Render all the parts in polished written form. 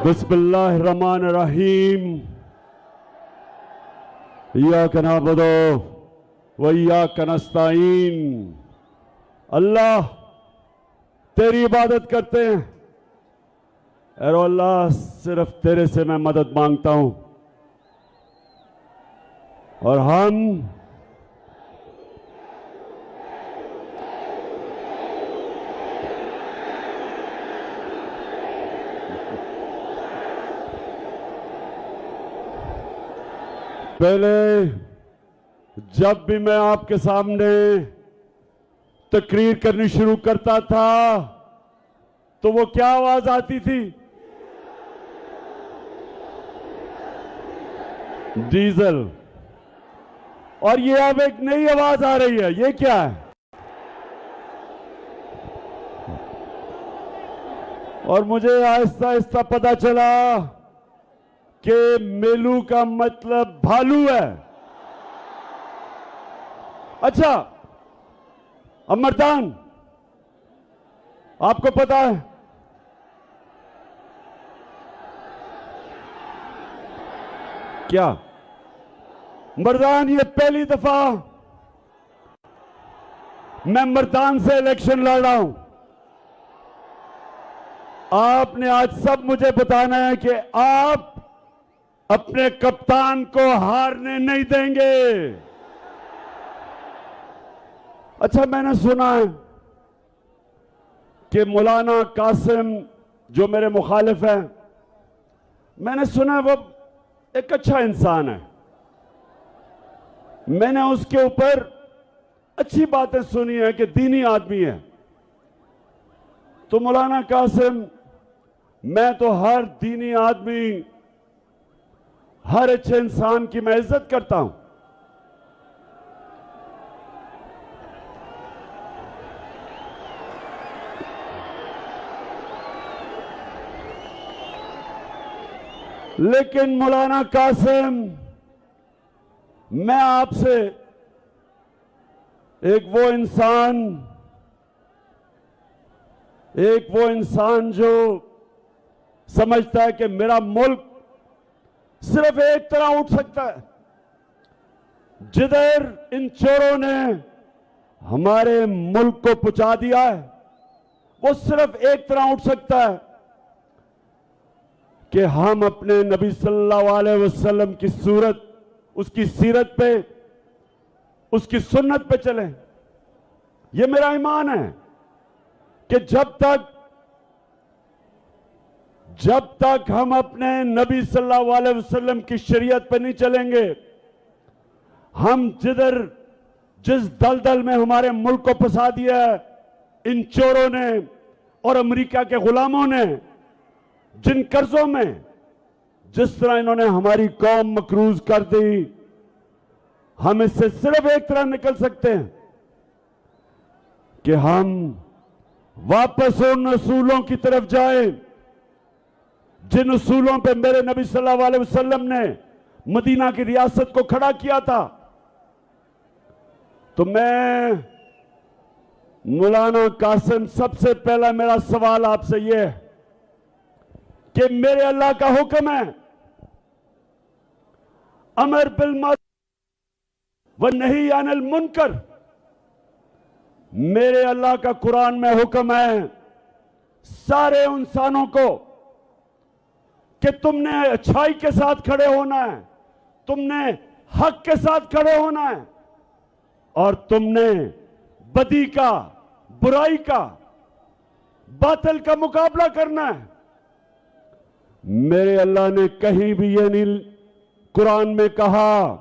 बिस्मिल्लाहिर्रहमानिर्रहीम। इय्याका नअबुदु व इय्याका नस्तईन। अल्लाह तेरी इबादत करते हैं और अल्लाह सिर्फ तेरे से मैं मदद मांगता हूं। और हम पहले जब भी मैं आपके सामने तकरीर करनी शुरू करता था तो वो क्या आवाज आती थी? डीजल। और ये अब एक नई आवाज आ रही है, ये क्या है? और मुझे आहिस्ता आहिस्ता पता चला कि मेलू का मतलब भालू है। अच्छा अमरदान, आपको पता है क्या? मर्दान, ये पहली दफा मैं मर्दान से इलेक्शन लड़ रहा हूं। आपने आज सब मुझे बताना है कि आप अपने कप्तान को हारने नहीं देंगे। अच्छा, मैंने सुना है कि मौलाना कासिम जो मेरे मुखालिफ हैं, मैंने सुना है वो एक अच्छा इंसान है। मैंने उसके ऊपर अच्छी बातें सुनी है कि दीनी आदमी है। तो मौलाना कासिम, मैं तो हर दीनी आदमी, हर अच्छे इंसान की मैं इज्जत करता हूं, लेकिन मौलाना कासिम, मैं आपसे एक वो इंसान जो समझता है कि मेरा मुल्क सिर्फ एक तरह उठ सकता है, जिधर इन चोरों ने हमारे मुल्क को पहुंचा दिया है, वो सिर्फ एक तरह उठ सकता है कि हम अपने नबी सल्लल्लाहु अलैहि वसल्लम की सूरत, उसकी सीरत पे, उसकी सुन्नत पे चलें। ये मेरा ईमान है कि जब तक हम अपने नबी सल्लल्लाहु अलैहि वसल्लम की शरीयत पे नहीं चलेंगे, हम जिस दलदल में हमारे मुल्क को फंसा दिया है इन चोरों ने और अमेरिका के गुलामों ने, जिन कर्जों में जिस तरह इन्होंने हमारी कौम मकरूज कर दी, हम इससे सिर्फ एक तरह निकल सकते हैं कि हम वापस उन असूलों की तरफ जाएं जिन असूलों पे मेरे नबी सल्लल्लाहु अलैहि वसल्लम ने मदीना की रियासत को खड़ा किया था। तो मैं मौलाना कासिम, सबसे पहला मेरा सवाल आपसे यह है कि मेरे अल्लाह का हुक्म है अमर बिल मारूफ व नही अनिल मुनकर। मेरे अल्लाह का कुरान में हुक्म है सारे इंसानों को कि तुमने अच्छाई के साथ खड़े होना है, तुमने हक के साथ खड़े होना है और तुमने बदी का, बुराई का, बातिल का मुकाबला करना है। मेरे अल्लाह ने कहीं भी ये नहीं कुरान में कहा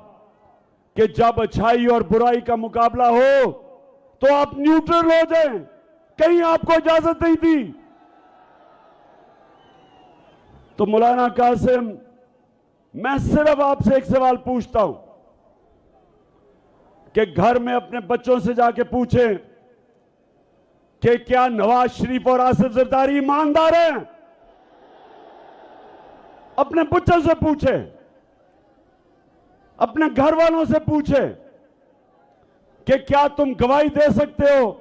कि जब अच्छाई और बुराई का मुकाबला हो तो आप न्यूट्रल हो जाएं। कहीं आपको इजाजत नहीं दी। तो मौलाना कासिम, मैं सिर्फ आपसे एक सवाल पूछता हूं कि घर में अपने बच्चों से जाके पूछें कि क्या नवाज शरीफ और आसिफ जरदारी ईमानदार हैं? अपने बच्चों से पूछे, अपने घर वालों से पूछे कि क्या तुम गवाही दे सकते हो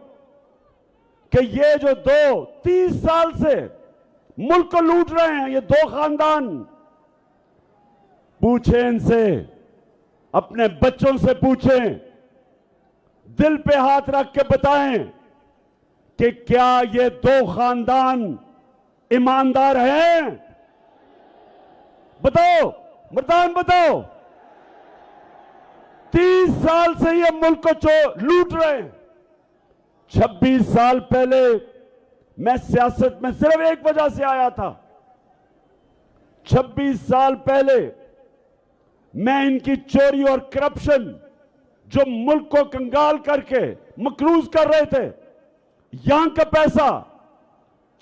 कि ये जो 30 साल से मुल्क को लूट रहे हैं ये दो खानदान। पूछें इनसे, अपने बच्चों से पूछें, दिल पे हाथ रख के बताएं कि क्या ये दो खानदान ईमानदार हैं? बताओ मर्दान, बताओ। 30 साल से ये मुल्क को लूट रहे हैं। 26 साल पहले मैं सियासत में सिर्फ एक वजह से आया था। 26 साल पहले मैं इनकी चोरी और करप्शन, जो मुल्क को कंगाल करके मकरूज कर रहे थे, यहां का पैसा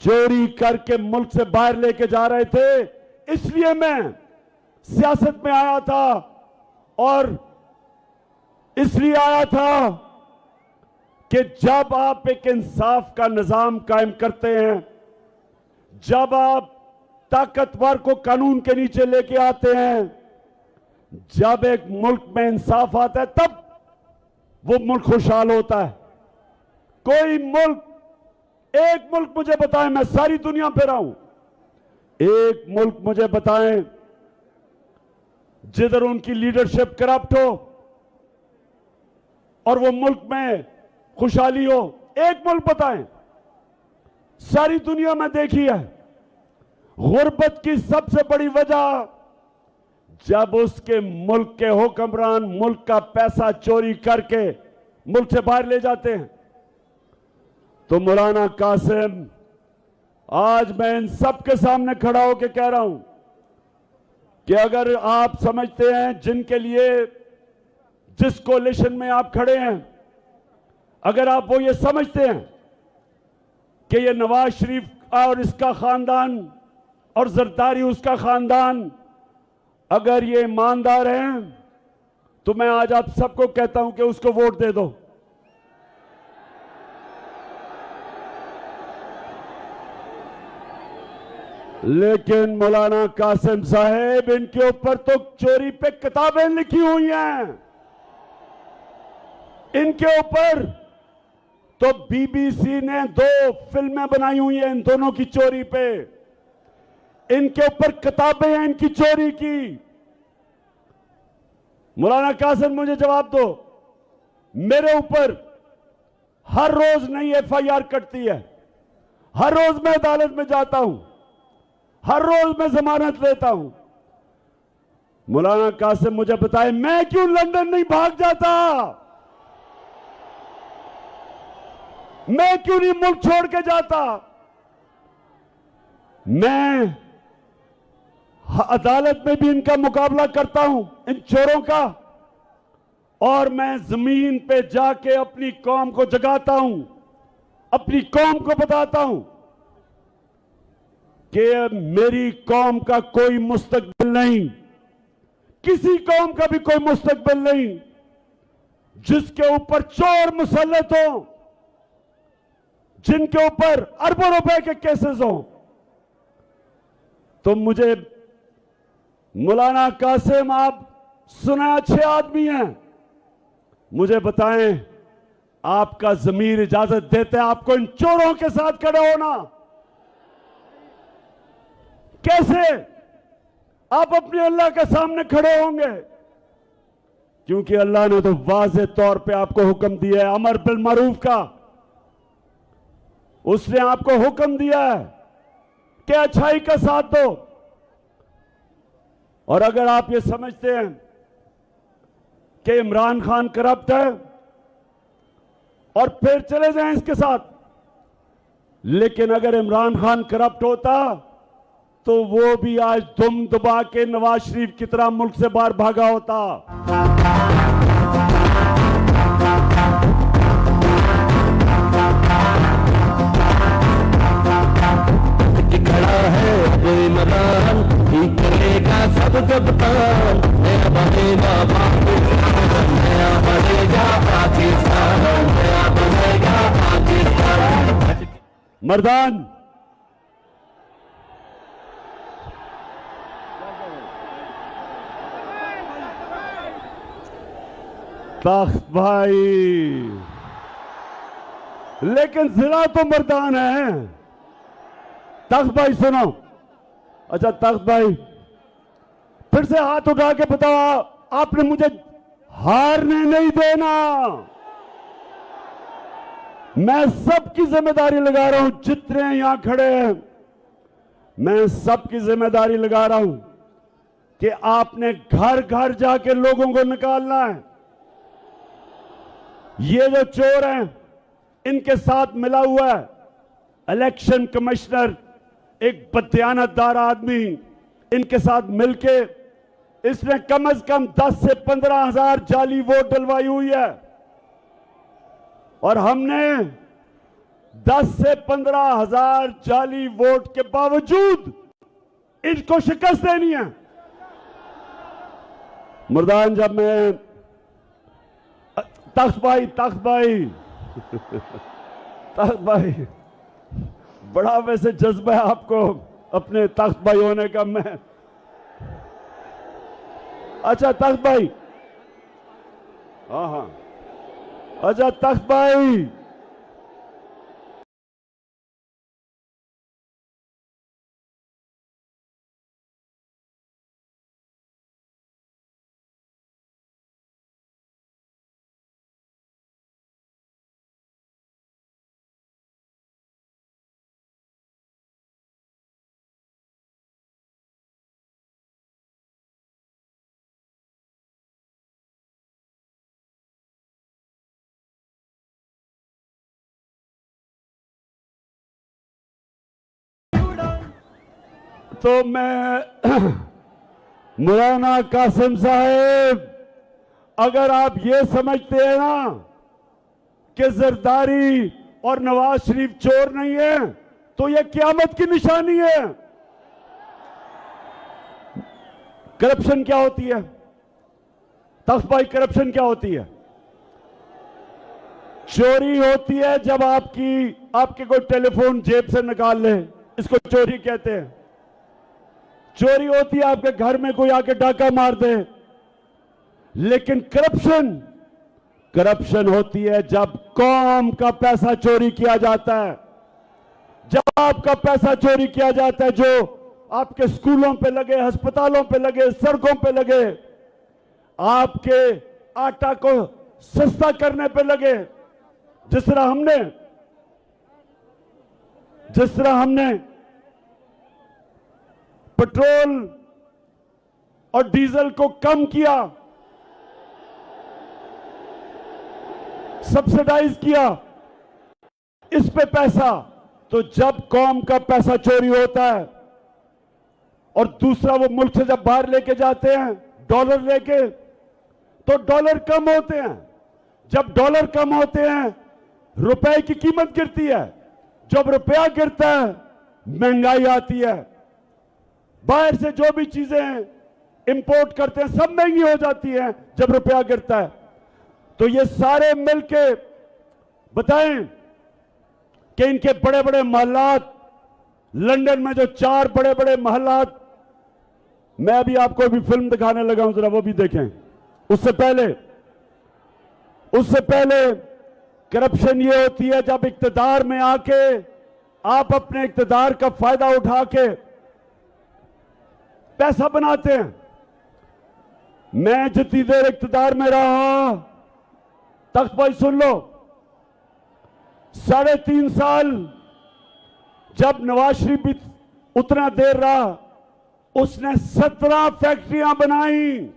चोरी करके मुल्क से बाहर लेके जा रहे थे, इसलिए मैं सियासत में आया था। और इसलिए आया था कि जब आप एक इंसाफ का निजाम कायम करते हैं, जब आप ताकतवर को कानून के नीचे लेके आते हैं, जब एक मुल्क में इंसाफ आता है, तब वो मुल्क खुशहाल होता है। कोई मुल्क, एक मुल्क मुझे बताएं, मैं सारी दुनिया पे रहा हूं, एक मुल्क मुझे बताएं जिधर उनकी लीडरशिप करप्ट हो और वो मुल्क में खुशहाली हो। एक मुल्क बताएं। सारी दुनिया में देखी है, गुर्बत की सबसे बड़ी वजह जब उसके मुल्क के हुक्मरान मुल्क का पैसा चोरी करके मुल्क से बाहर ले जाते हैं। तो मौलाना कासिम, आज मैं इन सबके सामने खड़ा होकर कह रहा हूं कि अगर आप समझते हैं जिनके लिए, जिस कोलिशन में आप खड़े हैं, अगर आप वो ये समझते हैं कि ये नवाज शरीफ और इसका खानदान और जरदारी उसका खानदान अगर ये ईमानदार हैं, तो मैं आज आप सबको कहता हूं कि उसको वोट दे दो। लेकिन मौलाना कासिम साहेब, इनके ऊपर तो चोरी पे किताबें लिखी हुई हैं। इनके ऊपर तो बीबीसी ने 2 फिल्में बनाई हुई हैं इन दोनों की चोरी पे। इनके ऊपर किताबें हैं इनकी चोरी की। मौलाना कासिम, मुझे जवाब दो, मेरे ऊपर हर रोज नई एफआईआर कटती है, हर रोज मैं अदालत में जाता हूं, हर रोज मैं जमानत लेता हूं। मौलाना कासिम मुझे बताए, मैं क्यों लंदन नहीं भाग जाता? मैं क्यों नहीं मुल्क छोड़ के जाता? मैं अदालत में भी इनका मुकाबला करता हूं, इन चोरों का, और मैं जमीन पे जाके अपनी कौम को जगाता हूं, अपनी कौम को बताता हूं कि मेरी कौम का कोई मुस्तकबिल नहीं, किसी कौम का भी कोई मुस्तकबिल नहीं जिसके ऊपर चोर मुसल्लत हो, जिनके ऊपर अरबों रुपए के केसेस हो। तो मुझे मौलाना कासिम, आप सुना अच्छे आदमी हैं, मुझे बताएं, आपका ज़मीर इजाजत देते हैं आपको इन चोरों के साथ खड़े होना? कैसे आप अपने अल्लाह के सामने खड़े होंगे? क्योंकि अल्लाह ने तो वाज़ेह तौर पे आपको हुक्म दिया है अमर बिल मारूफ का। उसने आपको हुक्म दिया है कि अच्छाई का साथ दो। और अगर आप ये समझते हैं कि इमरान खान करप्ट है और फिर चले जाएं इसके साथ, लेकिन अगर इमरान खान करप्ट होता तो वो भी आज दुम दबा के नवाज शरीफ की तरह मुल्क से बाहर भागा होता। खड़ा है कोई मदान, ठीक करेगा सब कप्तान, नया बनेगा पाकिस्तान, नया बनेगा पाकिस्तान, नया बनेगा पाकिस्तान। मर्दान, तख्त भाई, लेकिन जिला तो मर्दान है। तख्त भाई सुनो। अच्छा तख्त भाई फिर से हाथ उठा के बताओ, आपने मुझे हारने नहीं देना। मैं सबकी जिम्मेदारी लगा रहा हूं, जितने यहां खड़े हैं मैं सबकी जिम्मेदारी लगा रहा हूं कि आपने घर घर जाके लोगों को निकालना है। ये जो चोर हैं इनके साथ मिला हुआ है इलेक्शन कमिश्नर, एक बदयानतदार आदमी, इनके साथ मिलके इसने कम से कम 10 से 15 हजार जाली वोट डलवाई हुई है और हमने 10 से 15 हजार जाली वोट के बावजूद इनको शिकस्त देनी है। मुर्दान जब मैं तख्त भाई तख्त भाई बड़ा वैसे जज्बा है आपको अपने तख्त भाई होने का। मैं अच्छा तख्त भाई, हाँ अच्छा तख्त भाई तो मैं मौलाना कासिम साहब, अगर आप ये समझते हैं ना कि जरदारी और नवाज शरीफ चोर नहीं है तो ये क़यामत की निशानी है। करप्शन क्या होती है तख्त भाई? करप्शन क्या होती है? चोरी होती है जब आपके कोई टेलीफोन जेब से निकाल ले, इसको चोरी कहते हैं। चोरी होती है आपके घर में कोई आके डाका मार दे। लेकिन करप्शन होती है जब कौम का पैसा चोरी किया जाता है, जब आपका पैसा चोरी किया जाता है, जो आपके स्कूलों पे लगे, अस्पतालों पे लगे, सड़कों पे लगे, आपके आटा को सस्ता करने पे लगे। जिस तरह हमने पेट्रोल और डीजल को कम किया, सब्सिडाइज किया, इस पे पैसा। तो जब कौम का पैसा चोरी होता है और दूसरा वो मुल्क से जब बाहर लेके जाते हैं डॉलर लेके, तो डॉलर कम होते हैं। जब डॉलर कम होते हैं रुपए की कीमत गिरती है। जब रुपया गिरता है महंगाई आती है। बाहर से जो भी चीजें इंपोर्ट करते हैं सब महंगी हो जाती हैं जब रुपया गिरता है। तो ये सारे मिलके बताएं कि इनके बड़े बड़े महलात, लंदन में जो 4 बड़े बड़े महलात, मैं अभी आपको भी फिल्म दिखाने लगा हूं, जरा वो भी देखें। उससे पहले करप्शन ये होती है जब इक्तिदार में आके आप अपने इक्तिदार का फायदा उठा के पैसा बनाते हैं। मैं जितनी देर इक्तिदार में रहा, तख्त भाई सुन लो, 3.5 साल जब नवाज शरीफ भी उतना देर रहा, उसने 17 फैक्ट्रियां बनाई।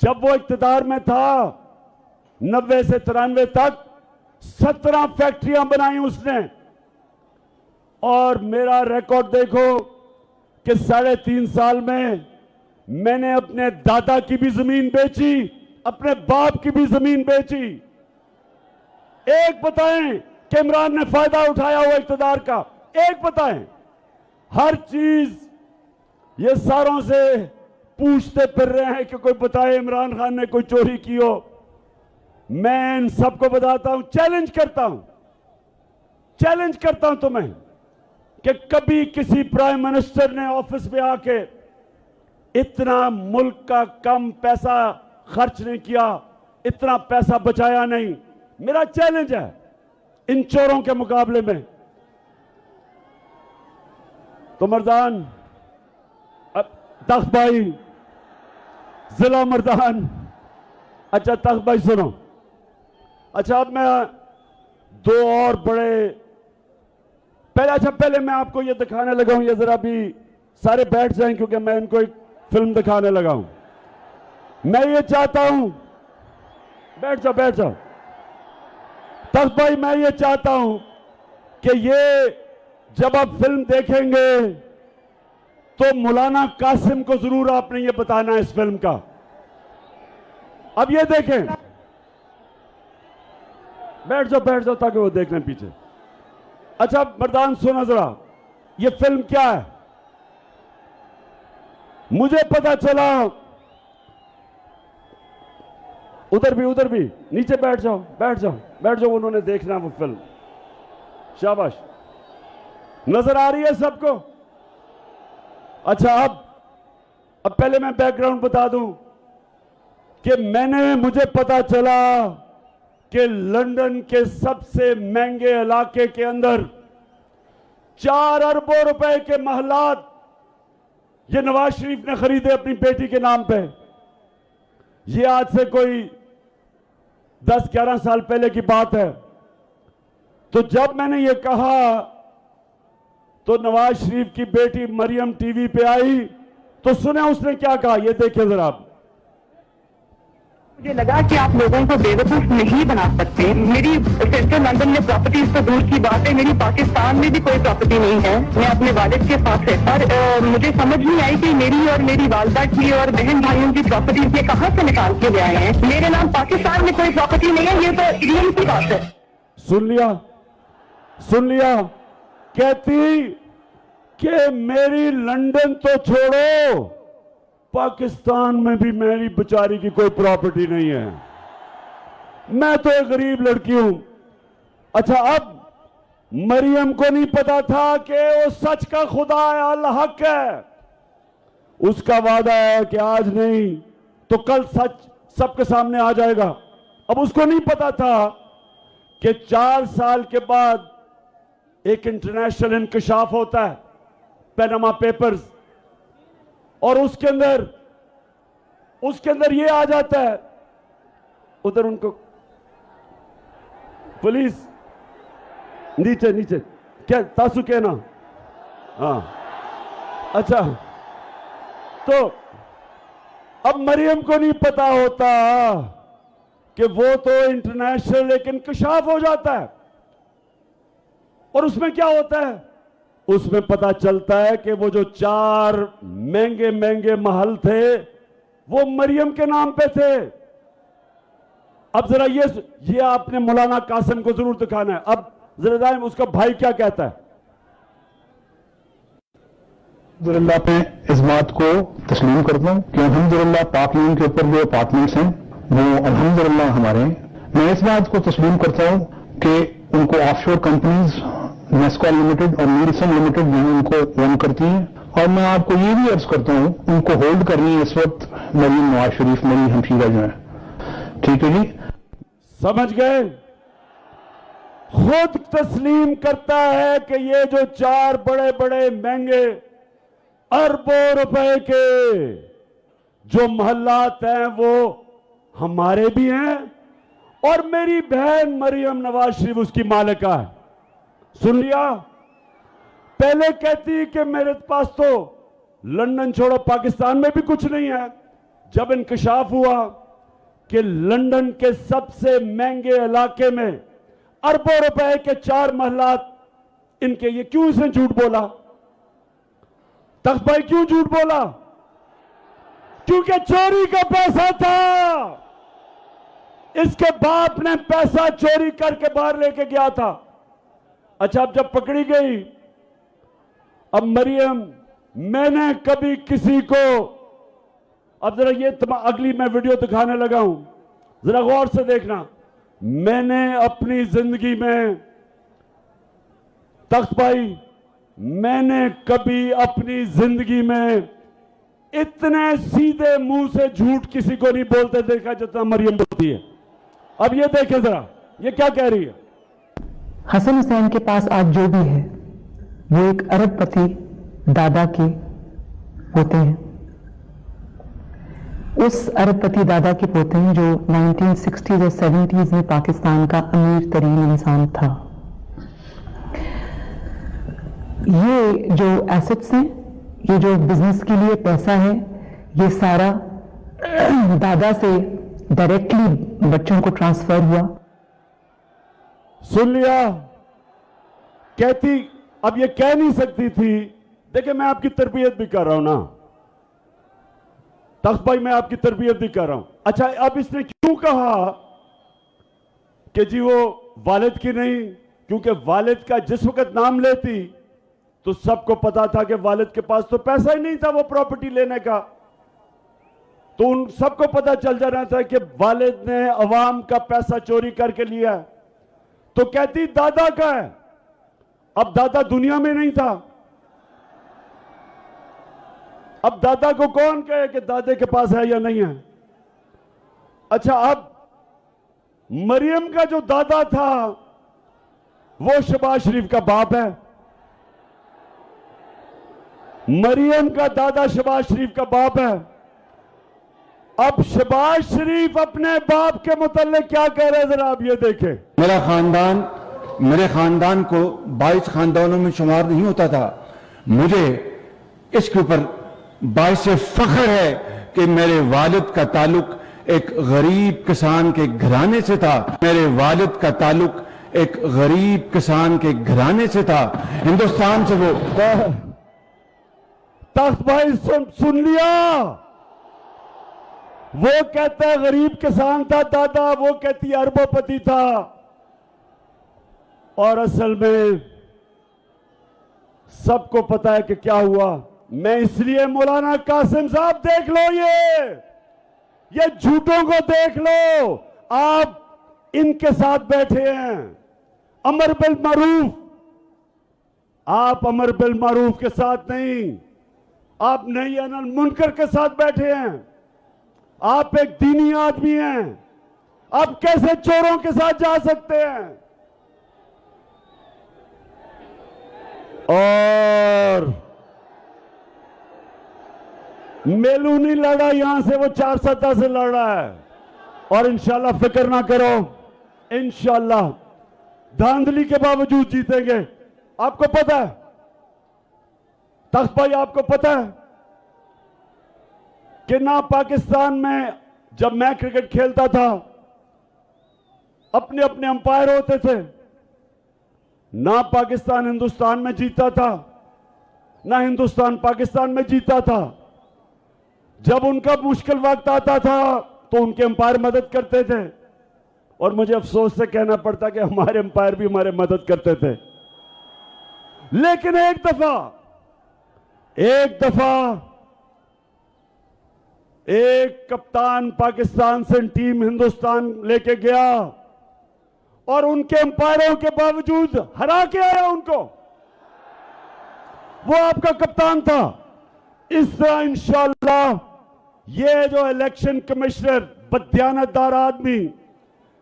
जब वो इक्तिदार में था 90 से 93 तक 17 फैक्ट्रियां बनाई उसने। और मेरा रिकॉर्ड देखो कि 3.5 साल में मैंने अपने दादा की भी जमीन बेची, अपने बाप की भी जमीन बेची। एक बताएं कि इमरान ने फायदा उठाया हुआ इक्तिदार का? एक बताएं। हर चीज ये सारों से पूछते फिर रहे हैं कि कोई बताए इमरान खान ने कोई चोरी की हो। मैं इन सबको बताता हूं, चैलेंज करता हूं तुम्हें कि कभी किसी प्राइम मिनिस्टर ने ऑफिस में आके इतना मुल्क का कम पैसा खर्च नहीं किया, इतना पैसा बचाया नहीं। मेरा चैलेंज है इन चोरों के मुकाबले में। तो मर्दान, तख्त भाई, जिला मर्दान, अच्छा तख्त भाई सुनो, अच्छा अब मैं दो और बड़े पहले मैं आपको ये दिखाने लगा हूं, ये जरा भी सारे बैठ जाएं क्योंकि मैं इनको एक फिल्म दिखाने लगा हूं। मैं ये चाहता हूं, बैठ जाओ तख्त भाई, मैं ये चाहता हूं कि ये जब आप फिल्म देखेंगे तो मौलाना कासिम को जरूर आपने ये बताना है इस फिल्म का। अब ये देखें, बैठ जाओ ताकि वो देख लें पीछे। अच्छा मर्दान सुना जरा, ये फिल्म क्या है? मुझे पता चला, उधर भी नीचे बैठ जाओ, उन्होंने देखना वो फिल्म। शाबाश, नजर आ रही है सबको? अच्छा अब पहले मैं बैकग्राउंड बता दूं कि मुझे पता चला कि लंदन के सबसे महंगे इलाके के अंदर 4 अरबों रुपए के महलात ये नवाज शरीफ ने खरीदे अपनी बेटी के नाम पे। ये आज से कोई 10-11 साल पहले की बात है। तो जब मैंने ये कहा तो नवाज शरीफ की बेटी मरियम टीवी पे आई, तो सुने उसने क्या कहा, ये देखिए जरा आप। मुझे लगा कि आप लोगों को बेवकूफ नहीं बना सकते। मेरी सेंट्रल लंदन में प्रॉपर्टीज तो दूर की बात है, मेरी पाकिस्तान में भी कोई प्रॉपर्टी नहीं है। मैं अपने वालिद के साथ है, और मुझे समझ नहीं आई कि मेरी और मेरी वालदा की और बहन भाइयों की प्रॉपर्टीज ये कहाँ से निकाल के ले आए हैं। मेरे नाम पाकिस्तान में कोई प्रॉपर्टी नहीं है, ये तो रियल की बात है। सुन लिया, कहती कि मेरी लंदन तो छोड़ो, पाकिस्तान में भी मेरी बेचारी की कोई प्रॉपर्टी नहीं है, मैं तो एक गरीब लड़की हूं। अच्छा अब मरियम को नहीं पता था कि वो सच का खुदा है, अल्लाह हक है, उसका वादा है कि आज नहीं तो कल सच सबके सामने आ जाएगा। अब उसको नहीं पता था कि 4 साल के बाद एक इंटरनेशनल इंकशाफ होता है, पैनामा पेपर्स, और उसके अंदर ये आ जाता है, उधर उनको पुलिस नीचे क्या तासु कहना, हाँ अच्छा। तो अब मरियम को नहीं पता होता कि वो तो इंटरनेशनल एक इंकशाफ हो जाता है, और उसमें क्या होता है, उसमें पता चलता है कि वो जो 4 महंगे महल थे वो मरियम के नाम पे थे। अब जरा ये आपने मौलाना कासिम को जरूर दिखाना है। अब जरा जाए उसका भाई क्या कहता है। अल्हम्दुलिल्लाह पे इस बात को तस्लीम करता हूँ कि अल्हम्दुलिल्लाह पाक यून के ऊपर जो अपार्टमेंट्स हैं वो अल्हम्दुलिल्लाह हमारे हैं। मैं इस बात को तस्लीम करता हूँ कि उनको ऑफशोर कंपनीज नेस्को लिमिटेड और नीलसन लिमिटेड जो है उनको ओन करती हैं, और मैं आपको ये भी अर्ज करता हूँ उनको होल्ड करनी है इस वक्त मरियम नवाज शरीफ मेरी हमशीरा जो है। ठीक है जी, समझ गए? खुद तस्लीम करता है कि ये जो 4 बड़े महंगे अरबों रुपए के जो महल्लात हैं वो हमारे भी हैं, और मेरी बहन मरियम नवाज शरीफ उसकी मालिका है। सुन लिया? पहले कहती कि मेरे पास तो लंदन छोड़ो पाकिस्तान में भी कुछ नहीं है। जब इंकशाफ हुआ कि लंदन के सबसे महंगे इलाके में अरबों रुपए के 4 महलात इनके, ये क्यों इसने झूठ बोला? तख्त भाई क्यों झूठ बोला? क्योंकि चोरी का पैसा था। इसके बाप ने पैसा चोरी करके बाहर लेके गया था। अच्छा अब जब पकड़ी गई, अब मरियम, मैंने कभी किसी को, अब जरा ये अगली मैं वीडियो दिखाने लगा हूं, जरा गौर से देखना। मैंने अपनी जिंदगी में, तख्त भाई, मैंने कभी अपनी जिंदगी में इतने सीधे मुंह से झूठ किसी को नहीं बोलते देखा जितना मरियम बोलती है। अब ये देखें जरा, ये क्या कह रही है। हसन हुसैन के पास आज जो भी है वो एक अरबपति दादा के पोते हैं, उस अरबपति दादा के पोते हैं जो 1960s और 70s में पाकिस्तान का अमीर तरीन इंसान था। ये जो एसेट्स हैं, ये जो बिजनेस के लिए पैसा है, ये सारा दादा से डायरेक्टली बच्चों को ट्रांसफर हुआ। सुन लिया? कहती अब ये कह नहीं सकती थी। देखिए, मैं आपकी तरबियत भी कर रहा हूं ना तख्त भाई, मैं आपकी तरबियत भी कर रहा हूं। अच्छा, अब इसने क्यों कहा कि जी वो वालिद की नहीं? क्योंकि वालिद का जिस वक्त नाम लेती तो सबको पता था कि वालिद के पास तो पैसा ही नहीं था वो प्रॉपर्टी लेने का। तो उन सबको पता चल जाना था कि वालिद ने अवाम का पैसा चोरी करके लिया है। तो कहती दादा का है। अब दादा दुनिया में नहीं था। अब दादा को कौन कहे कि दादे के पास है या नहीं है? अच्छा, अब मरियम का जो दादा था वो शहबाज शरीफ का बाप है। मरियम का दादा शहबाज शरीफ का बाप है। अब शहबाज शरीफ अपने बाप के मुताल्लिक क्या कह रहे हैं, जरा आप ये देखें। मेरे खानदान को 22 खानदानों में शुमार नहीं होता था। मुझे इसके ऊपर बाइस फख्र है कि मेरे वालिद का ताल्लुक एक गरीब किसान के घराने से था। मेरे वालिद का ताल्लुक एक गरीब किसान के घराने से था। हिंदुस्तान से वो तख्त भाई सुन लिया? वो कहता है गरीब किसान था दादा, वो कहती अरबोपति था। और असल में सबको पता है कि क्या हुआ। मैं इसलिए मौलाना कासिम साहब, देख लो ये झूठों को देख लो। आप इनके साथ बैठे हैं, अमर बिल मारूफ। आप अमर बिल मारूफ के साथ नहीं, आप नही अनिल मुनकर के साथ बैठे हैं। आप एक दीनी आदमी हैं। आप कैसे चोरों के साथ जा सकते हैं? और मेलू नहीं लड़ा यहां से, वो 4 सत्ता से लड़ रहा है। और इंशाल्लाह फिक्र ना करो, इंशाल्लाह धांधली के बावजूद जीतेंगे। आपको पता है तख्त भाई, आपको पता है कि ना पाकिस्तान में जब मैं क्रिकेट खेलता था अपने अपने अंपायर होते थे, ना पाकिस्तान हिंदुस्तान में जीता था, ना हिंदुस्तान पाकिस्तान में जीता था। जब उनका मुश्किल वक्त आता था तो उनके अंपायर मदद करते थे। और मुझे अफसोस से कहना पड़ता कि हमारे अंपायर भी हमारे मदद करते थे। लेकिन एक दफा एक कप्तान पाकिस्तान से टीम हिंदुस्तान लेके गया और उनके अंपायरों के बावजूद हरा के आया उनको। वो आपका कप्तान था। इस तरह इंशाअल्लाह ये जो इलेक्शन कमिश्नर बददियानतदार आदमी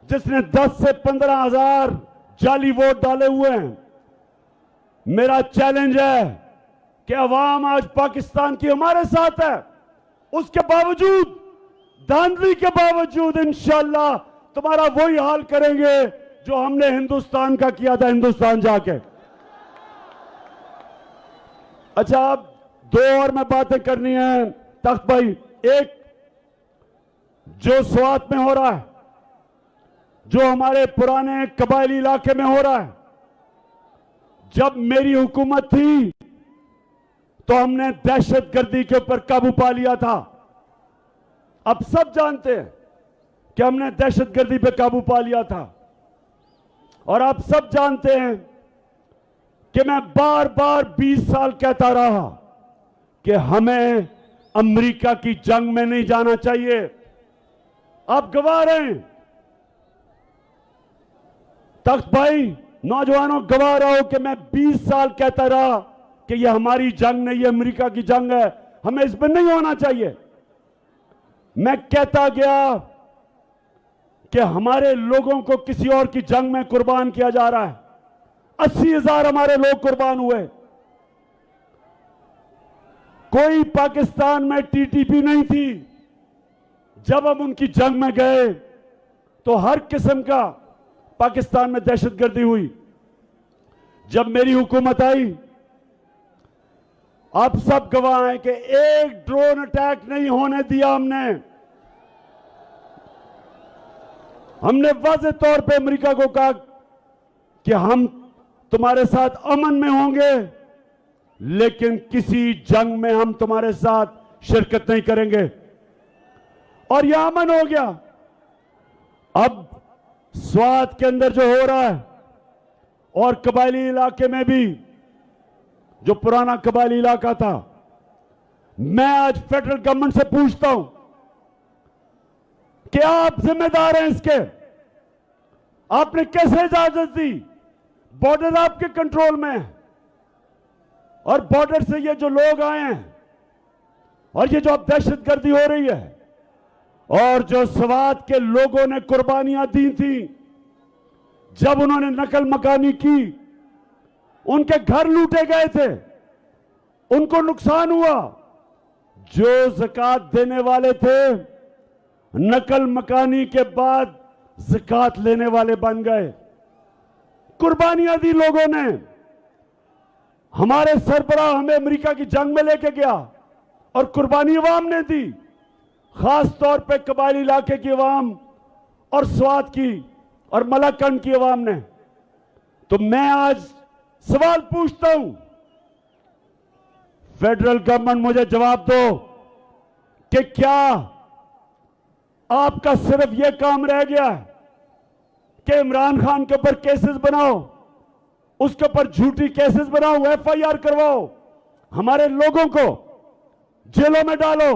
जिसने 10 से 15 हजार जाली वोट डाले हुए हैं, मेरा चैलेंज है कि अवाम आज पाकिस्तान की हमारे साथ है। उसके बावजूद, धांधली के बावजूद इंशाअल्लाह तुम्हारा वही हाल करेंगे जो हमने हिंदुस्तान का किया था हिंदुस्तान जाके। अच्छा, अब 2 और मैं बातें करनी है तख्त भाई। एक, जो स्वात में हो रहा है, जो हमारे पुराने कबायली इलाके में हो रहा है, जब मेरी हुकूमत थी तो हमने दहशतगर्दी के ऊपर काबू पा लिया था। अब सब जानते हैं कि हमने दहशतगर्दी पे काबू पा लिया था। और आप सब जानते हैं कि मैं बार बार 20 साल कहता रहा कि हमें अमेरिका की जंग में नहीं जाना चाहिए। आप गवाह रहे हैं तख्त भाई, नौजवानों गवाह रहो कि मैं 20 साल कहता रहा कि यह हमारी जंग नहीं, ये अमेरिका की जंग है, हमें इसमें नहीं होना चाहिए। मैं कहता गया कि हमारे लोगों को किसी और की जंग में कुर्बान किया जा रहा है। 80,000 हमारे लोग कुर्बान हुए। कोई पाकिस्तान में टीटीपी नहीं थी। जब हम उनकी जंग में गए तो हर किस्म का पाकिस्तान में दहशतगर्दी हुई। जब मेरी हुकूमत आई, आप सब गवाह हैं कि एक ड्रोन अटैक नहीं होने दिया हमने वाज़ेह तौर पे अमेरिका को कहा कि हम तुम्हारे साथ अमन में होंगे, लेकिन किसी जंग में हम तुम्हारे साथ शिरकत नहीं करेंगे। और यह अमन हो गया। अब स्वात के अंदर जो हो रहा है और कबायली इलाके में भी, जो पुराना कबायली इलाका था, मैं आज फेडरल गवर्नमेंट से पूछता हूं कि आप जिम्मेदार हैं इसके। आपने कैसे इजाजत दी? बॉर्डर आपके कंट्रोल में है और बॉर्डर से ये जो लोग आए हैं और ये जो अब दहशतगर्दी हो रही है और जो स्वात के लोगों ने कुर्बानियां दी थी, जब उन्होंने नकल मकानी की, उनके घर लूटे गए थे, उनको नुकसान हुआ। जो ज़कात देने वाले थे, नकल मकानी के बाद ज़कात लेने वाले बन गए। कुर्बानियां दी लोगों ने। हमारे सरबराह हमें अमेरिका की जंग में लेके गया और कुर्बानी अवाम ने दी, खास तौर पे कबायली इलाके की अवाम और स्वात की और मलाकंड की अवाम ने। तो मैं आज सवाल पूछता हूं, फेडरल गवर्नमेंट मुझे जवाब दो कि क्या आपका सिर्फ यह काम रह गया है कि इमरान खान के ऊपर केसेस बनाओ, उसके ऊपर झूठी केसेस बनाओ, एफआईआर करवाओ, हमारे लोगों को जेलों में डालो,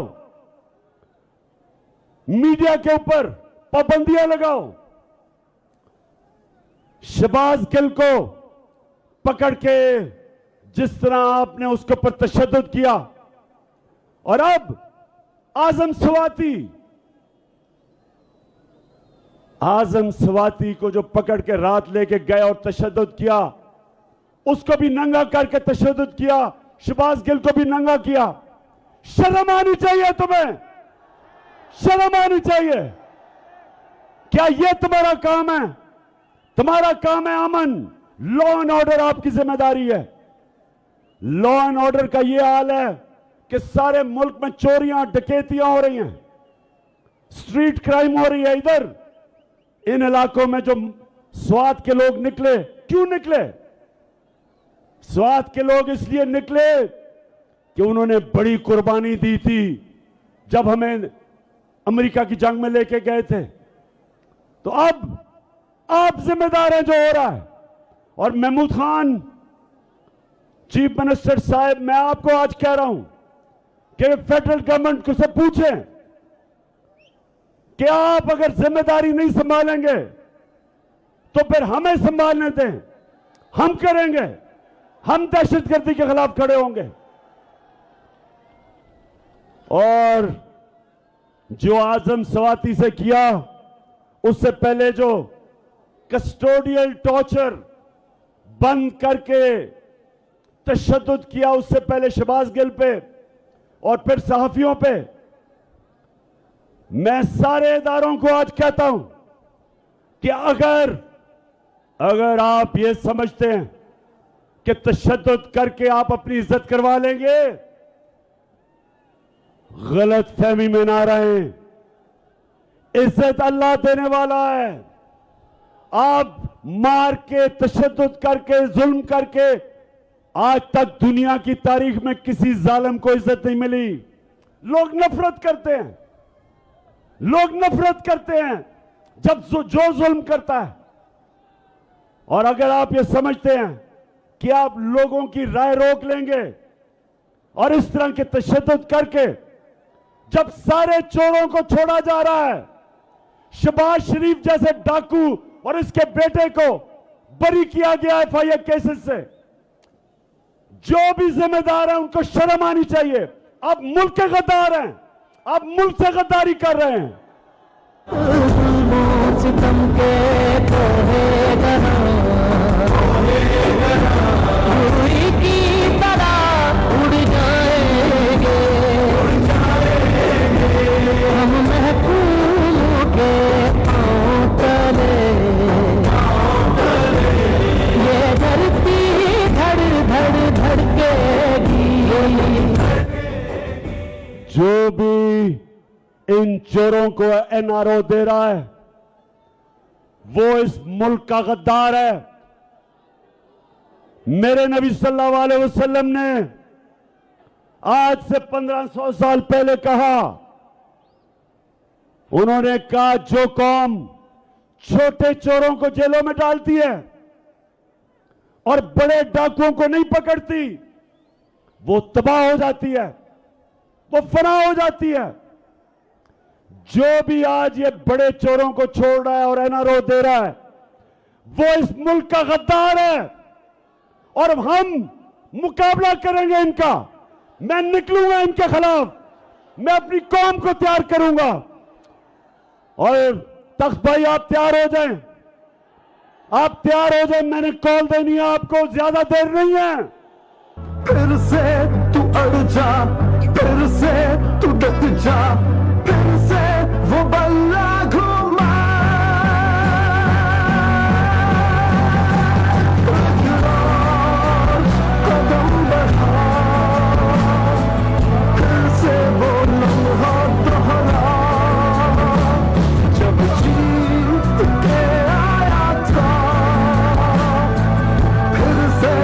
मीडिया के ऊपर पाबंदियां लगाओ, शहबाज गिल को पकड़ के जिस तरह आपने उसके ऊपर तशद्दुद किया, और अब आजम सवाती को जो पकड़ के रात लेके गए और तशद्दुद किया, उसको भी नंगा करके तशद्दुद किया, शहबाज गिल को भी नंगा किया। शर्म आनी चाहिए तुम्हें, शर्म आनी चाहिए। क्या यह तुम्हारा काम है? तुम्हारा काम है अमन, लॉ एंड ऑर्डर आपकी जिम्मेदारी है। लॉ एंड ऑर्डर का यह हाल है कि सारे मुल्क में चोरियां डकैतियां हो रही हैं, स्ट्रीट क्राइम हो रही है। इधर इन इलाकों में जो स्वात के लोग निकले, क्यों निकले? स्वात के लोग इसलिए निकले कि उन्होंने बड़ी कुर्बानी दी थी जब हमें अमेरिका की जंग में लेके गए थे। तो अब आप जिम्मेदार हैं जो हो रहा है। और महमूद खान चीफ मिनिस्टर साहब, मैं आपको आज कह रहा हूं कि फेडरल गवर्नमेंट को से पूछें कि आप अगर जिम्मेदारी नहीं संभालेंगे तो फिर हमें संभालने दें, हम करेंगे, हम दहशतगर्दी के खिलाफ खड़े होंगे। और जो आजम सवाती से किया, उससे पहले जो कस्टोडियल टॉर्चर बंद करके तशद्दुद किया, उससे पहले शहबाज गिल पे और फिर सहाफियों पे, मैं सारे इदारों को आज कहता हूं कि अगर आप ये समझते हैं कि तशद्दुद करके आप अपनी इज्जत करवा लेंगे, गलत फहमी में ना रहें। इज्जत अल्लाह देने वाला है। आप मार के, तशद्दुद करके, जुल्म करके, आज तक दुनिया की तारीख में किसी जालिम को इज्जत नहीं मिली। लोग नफरत करते हैं, लोग नफरत करते हैं जब जो जुल्म करता है। और अगर आप ये समझते हैं कि आप लोगों की राय रोक लेंगे और इस तरह के तशद्दुद करके जब सारे चोरों को छोड़ा जा रहा है, शहबाज शरीफ जैसे डाकू और इसके बेटे को बरी किया गया एफआईआर केसेस से, जो भी जिम्मेदार है उनको शर्म आनी चाहिए। आप मुल्क के गद्दार हैं, आप मुल्क से गद्दारी कर रहे हैं। सितम के की तरह उड़ जाएंगे। चोरों को एनआरओ दे रहा है वो इस मुल्क का गद्दार है। मेरे नबी सल्लल्लाहु अलैहि वसल्लम ने आज से 1500 साल पहले कहा, उन्होंने कहा जो कौम छोटे चोरों को जेलों में डालती है और बड़े डाकुओं को नहीं पकड़ती वो तबाह हो जाती है, वो फना हो जाती है। जो भी आज ये बड़े चोरों को छोड़ रहा है और एनआरओ दे रहा है वो इस मुल्क का गद्दार है और हम मुकाबला करेंगे इनका। मैं निकलूंगा इनके खिलाफ, मैं अपनी कौम को तैयार करूंगा। और तख्त भाई आप तैयार हो जाएं, आप तैयार हो जाएं, मैंने कॉल देनी है आपको, ज्यादा देर नहीं है। फिर से तू अड़ जा, फिर से तू डट जा, फिर से वो बल्ला घुमा। कदम बढ़ा, फिर से वो लम्हा दोहरा, जब जीत के आया था, फिर से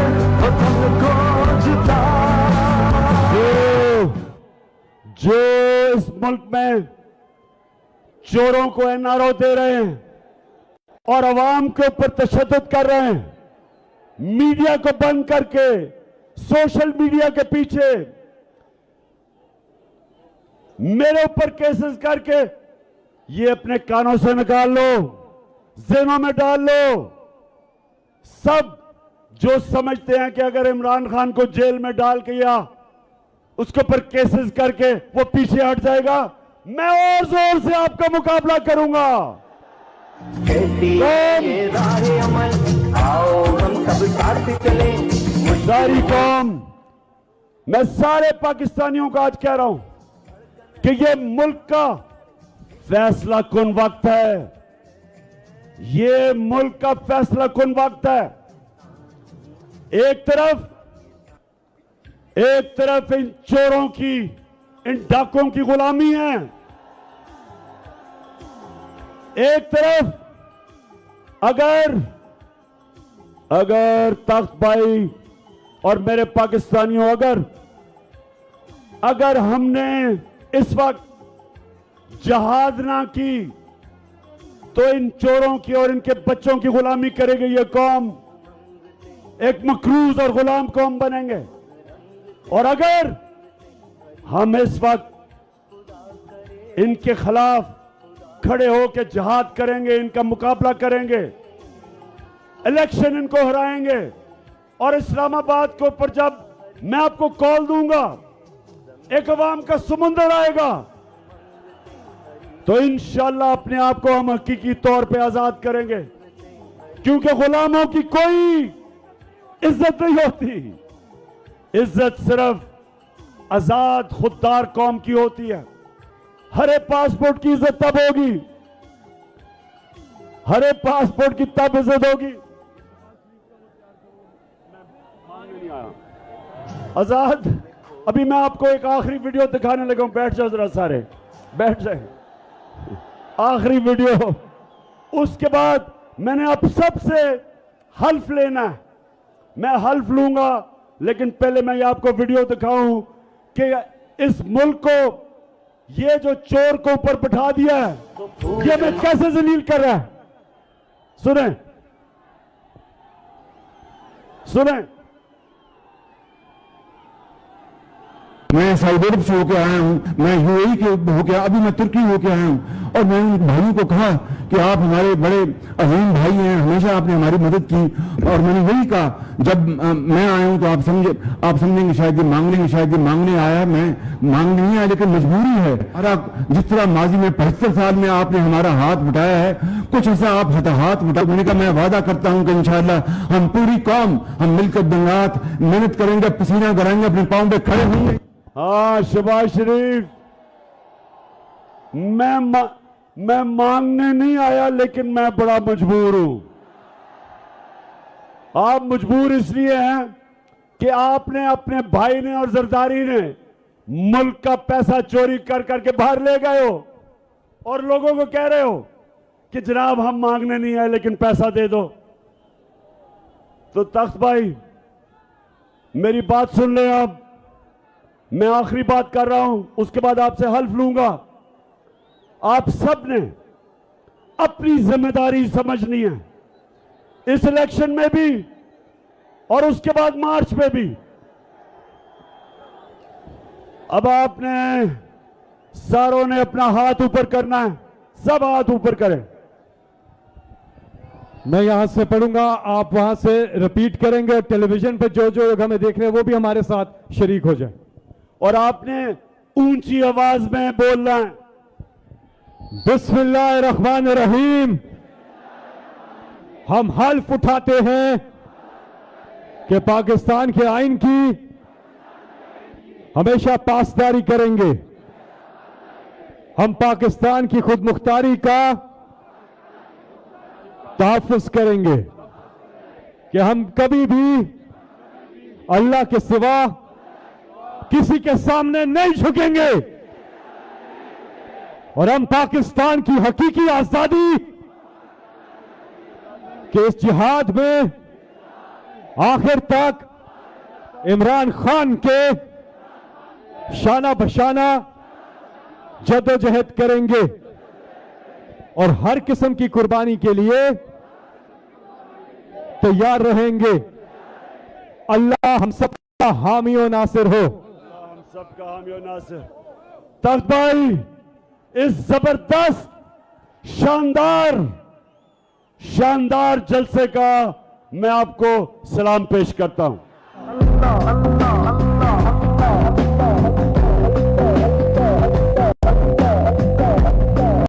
वतन को जिता। जो इस मुल्क में चोरों को एनआरओ दे रहे हैं और अवाम के ऊपर तशद्दुद कर रहे हैं, मीडिया को बंद करके सोशल मीडिया के पीछे मेरे ऊपर केसेस करके, ये अपने कानों से निकाल लो, ज़हनों में डाल लो। सब जो समझते हैं कि अगर इमरान खान को जेल में डाल के या उसके ऊपर केसेस करके वो पीछे हट जाएगा, मैं और जोर से आपका मुकाबला करूंगा। सारी कौम, मैं सारे पाकिस्तानियों को आज कह रहा हूं कि ये मुल्क का फैसला कुन वक्त है, ये मुल्क का फैसला कुन वक्त है। एक तरफ इन चोरों की, इन डाकुओं की गुलामी है, एक तरफ अगर तख्त भाई और मेरे पाकिस्तानियों, अगर हमने इस वक्त जहाद ना की तो इन चोरों की और इनके बच्चों की गुलामी करेगी ये कौम, एक मकरूज और गुलाम कौम बनेंगे। और अगर हम इस वक्त इनके खिलाफ खड़े होकर जिहाद करेंगे, इनका मुकाबला करेंगे, इलेक्शन इनको हराएंगे और इस्लामाबाद के ऊपर जब मैं आपको कॉल दूंगा एक अवाम का समुंदर आएगा तो इंशाअल्लाह अपने आप को हम हकीकी तौर पे आजाद करेंगे, क्योंकि गुलामों की कोई इज्जत नहीं होती। इज्जत सिर्फ आजाद खुददार कौम की होती है। हरे पासपोर्ट की इज्जत तब होगी, हरे पासपोर्ट की तब इज्जत होगी। आजाद, अभी मैं आपको एक आखिरी वीडियो दिखाने लगा हूं, बैठ जाओ जरा, सारे बैठ जाए। आखिरी वीडियो, उसके बाद मैंने अब सबसे हल्फ लेना है। मैं हल्फ लूंगा, लेकिन पहले मैं ये आपको वीडियो दिखाऊं कि इस मुल्क को ये जो चोर को ऊपर बिठा दिया है ये मैं कैसे जलील कर रहा है। सुने सुने, मैं सऊदी अरब से होकर आया हूँ, मैं यूएई के होकर, अभी मैं तुर्की होकर आया हूँ, और मैंने उन भाइयों को कहा कि आप हमारे बड़े अजीम भाई हैं, हमेशा आपने हमारी मदद की। और मैंने यही कहा, जब मैं आया हूँ तो आप समझेंगे शायद, ये मांगने आया, मैं मांग नहीं आया, लेकिन मजबूरी है। जिस तरह माजी में 75 साल में आपने हमारा हाथ बटाया है, कुछ ऐसा आप हाथ बटा। मैंने कहा मैं वादा करता हूँ कि इंशाअल्लाह हम पूरी कौम, हम मिलकर दंगात मेहनत करेंगे, पसीना कराएंगे, अपने पांव पे खड़े होंगे। हाँ शहबाज शरीफ, मैं मांगने नहीं आया, लेकिन मैं बड़ा मजबूर हूं। आप मजबूर इसलिए हैं कि आपने, अपने भाई ने और जरदारी ने मुल्क का पैसा चोरी कर करके बाहर ले गए हो। और लोगों को कह रहे हो कि जनाब हम मांगने नहीं आए लेकिन पैसा दे दो, तो तख्त भाई मेरी बात सुन लें आप। मैं आखिरी बात कर रहा हूं, उसके बाद आपसे हल्फ लूंगा। आप सब ने अपनी जिम्मेदारी समझनी है, इस इलेक्शन में भी और उसके बाद मार्च में भी। अब आपने सारों ने अपना हाथ ऊपर करना है, सब हाथ ऊपर करें। मैं यहां से पढ़ूंगा, आप वहां से रिपीट करेंगे। टेलीविजन पर जो जो लोग हमें देख रहे हैं वो भी हमारे साथ शरीक हो जाए। और आपने ऊंची आवाज में बोलना है। बिस्मिल्लाहिर्रहमानिर्रहीम। हम हल्फ उठाते हैं कि पाकिस्तान के आइन की हमेशा पासदारी करेंगे। हम पाकिस्तान की खुदमुख्तारी का तहफ़्फ़ुज़ करेंगे कि हम कभी भी अल्लाह के सिवा किसी के सामने नहीं झुकेंगे और हम पाकिस्तान की हकीकी आजादी के इस जिहाद में आखिर तक इमरान खान के शाना बशाना जदोजहद करेंगे और हर किस्म की कुर्बानी के लिए तैयार रहेंगे। अल्लाह हम सबका हामी और नासिर हो। हम सबका हामी और नासिर। तख्त भाई, इस जबरदस्त शानदार जलसे का मैं आपको सलाम पेश करता हूं।